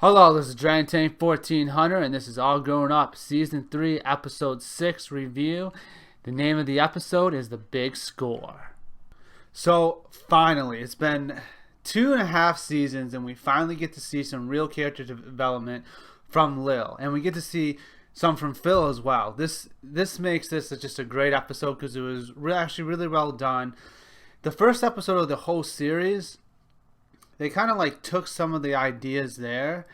Hello, this is Dragon Tank 1400, and this is All Grown Up, Season 3, Episode 6 review. The name of the episode is The Big Score. So, finally, it's been 2.5 seasons, and we finally get to see some real character development from Lil, and we get to see some from Phil as well. This makes this just a great episode because it was actually really well done. The first episode of the whole series, they kind of like took some of the ideas there,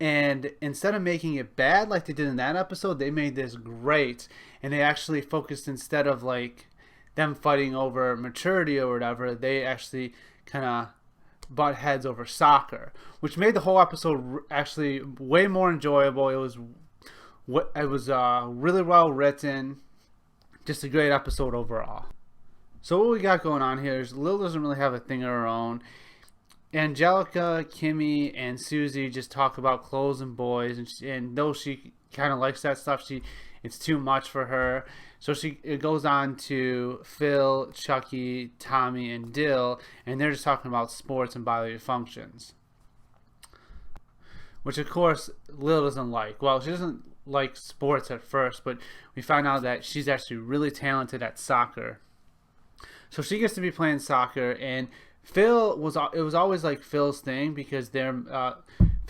and instead of making it bad like they did in that episode, they made this great. And they actually focused, instead of like them fighting over maturity or whatever, they actually kind of butt heads over soccer, which made the whole episode actually way more enjoyable. It was really well written, just a great episode overall. So what we got going on here is Lil doesn't really have a thing of her own. Angelica, Kimmy, and Susie just talk about clothes and boys, and though she kind of likes that stuff, it's too much for her. So it goes on to Phil, Chucky, Tommy, and Dill, and they're just talking about sports and bodily functions, which of course Lil doesn't like. Well, she doesn't like sports at first, but we find out that she's actually really talented at soccer. So she gets to be playing soccer, and it was always like Phil's thing, because Phil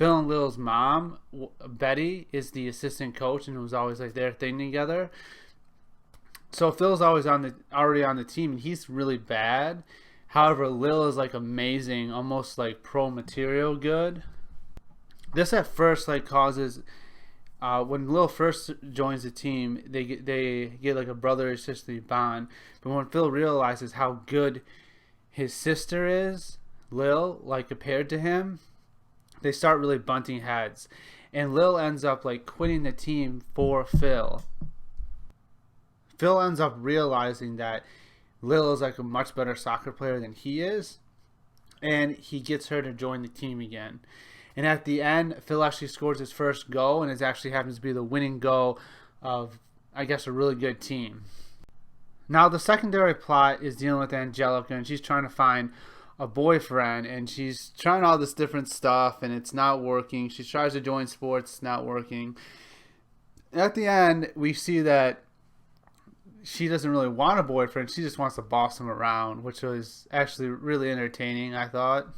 and Lil's mom, Betty, is the assistant coach, and it was always like their thing together. So Phil's always already on the team, and he's really bad. However, Lil is like amazing, almost like pro material good. This at first like causes, when Lil first joins the team, they get like a brother or sisterly bond. But when Phil realizes how good his sister is, Lil, like compared to him, they start really bunting heads, and Lil ends up like quitting the team for Phil. Phil ends up realizing that Lil is like a much better soccer player than he is, and he gets her to join the team again. And at the end, Phil actually scores his first goal, and it actually happens to be the winning goal of, I guess, a really good team. Now, the secondary plot is dealing with Angelica, and she's trying to find a boyfriend, and she's trying all this different stuff, and it's not working. She tries to join sports, it's not working. At the end, we see that she doesn't really want a boyfriend. She just wants to boss him around, which was actually really entertaining, I thought.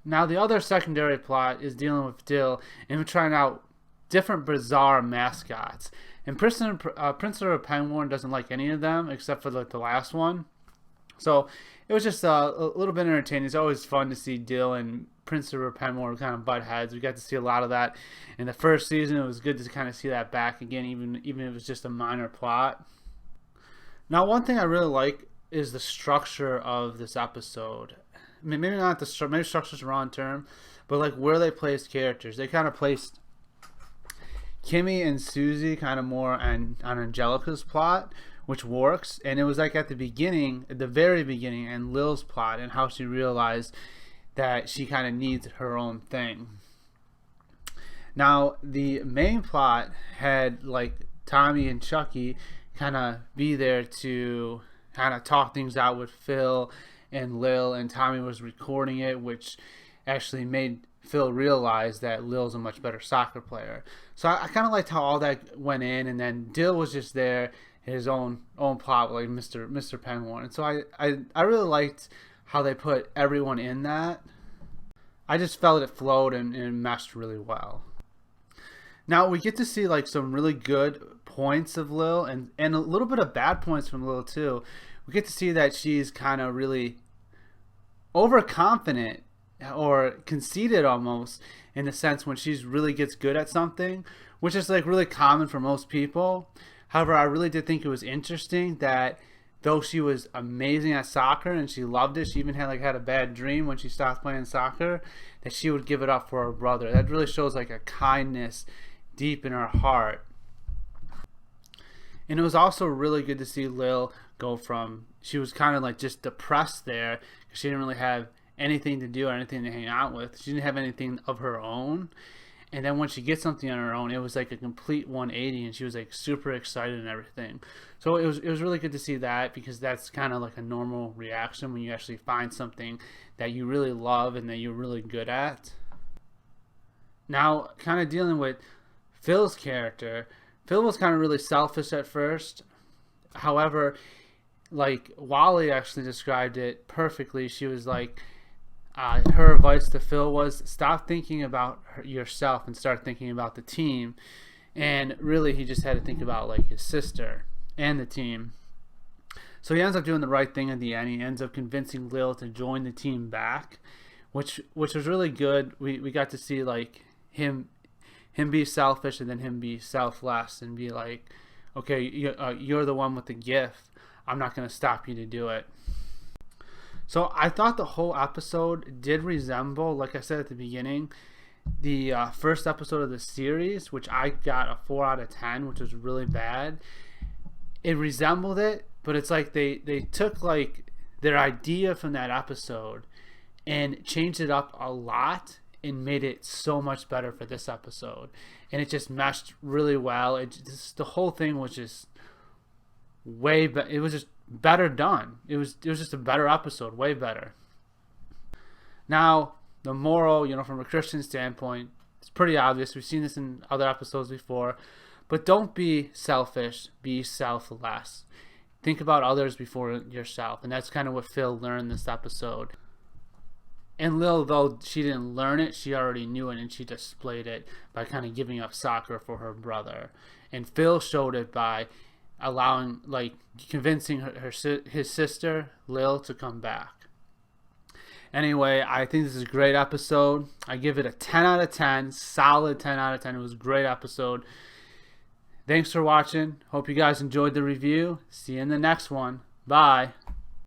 Now, the other secondary plot is dealing with Dill, and we're trying out different bizarre mascots. And Prince of Penguin doesn't like any of them except for like the last one. So it was just a little bit entertaining. It's always fun to see Dill and Prince of Penguin kind of butt heads. We got to see a lot of that in the first season. It was good to kind of see that back again, even if it was just a minor plot. Now, one thing I really like is the structure of this episode. I mean, maybe not maybe structure's the wrong term, but like where they placed characters. They kind of placed Kimmy and Susie kind of more on Angelica's plot, which works. And it was like at the very beginning, and Lil's plot, and how she realized that she kind of needs her own thing. Now, the main plot had like Tommy and Chucky kind of be there to kind of talk things out with Phil and Lil, and Tommy was recording it, which actually made Phil realized that Lil's a much better soccer player. So I kind of liked how all that went in, and then Dill was just there, his own plot, like Mr. Penguin. And so I really liked how they put everyone in that. I just felt it flowed and meshed really well. Now we get to see like some really good points of Lil, and a little bit of bad points from Lil too. We get to see that she's kind of really overconfident or conceited almost, in the sense when she's really gets good at something, which is like really common for most people. However, I really did think it was interesting that though she was amazing at soccer and she loved it, she even had a bad dream when she stopped playing soccer, that she would give it up for her brother. That really shows like a kindness deep in her heart. And it was also really good to see Lil go from, she was kind of like just depressed there because she didn't really have anything to do or anything to hang out with. She didn't have anything of her own. And then when she gets something on her own, it was like a complete 180, and she was like super excited and everything. So it was really good to see that, because that's kind of like a normal reaction when you actually find something that you really love and that you're really good at. Now, kind of dealing with Phil's character. Phil was kind of really selfish at first. However, like Wally actually described it perfectly. She was like, her advice to Phil was stop thinking about yourself and start thinking about the team. And really, he just had to think about like his sister and the team. So he ends up doing the right thing in the end. He ends up convincing Lil to join the team back, which was really good. We got to see like him be selfish and then him be selfless and be like, okay, you're the one with the gift. I'm not going to stop you to do it. So I thought the whole episode did resemble, like I said at the beginning, the first episode of the series, which I got a 4 out of 10, which was really bad. It resembled it, but it's like they took like their idea from that episode and changed it up a lot and made it so much better for this episode. And it just meshed really well. The whole thing was just it was just better done. It was just a better episode, way better. Now, the moral, from a Christian standpoint, it's pretty obvious. We've seen this in other episodes before. But don't be selfish, be selfless. Think about others before yourself. And that's kind of what Phil learned this episode. And Lil, though she didn't learn it, she already knew it, and she displayed it by kind of giving up soccer for her brother. And Phil showed it by convincing his sister, Lil, to come back. Anyway, I think this is a great episode. I give it a 10 out of 10, solid 10 out of 10. It was a great episode. Thanks for watching. Hope you guys enjoyed the review. See you in the next one. Bye.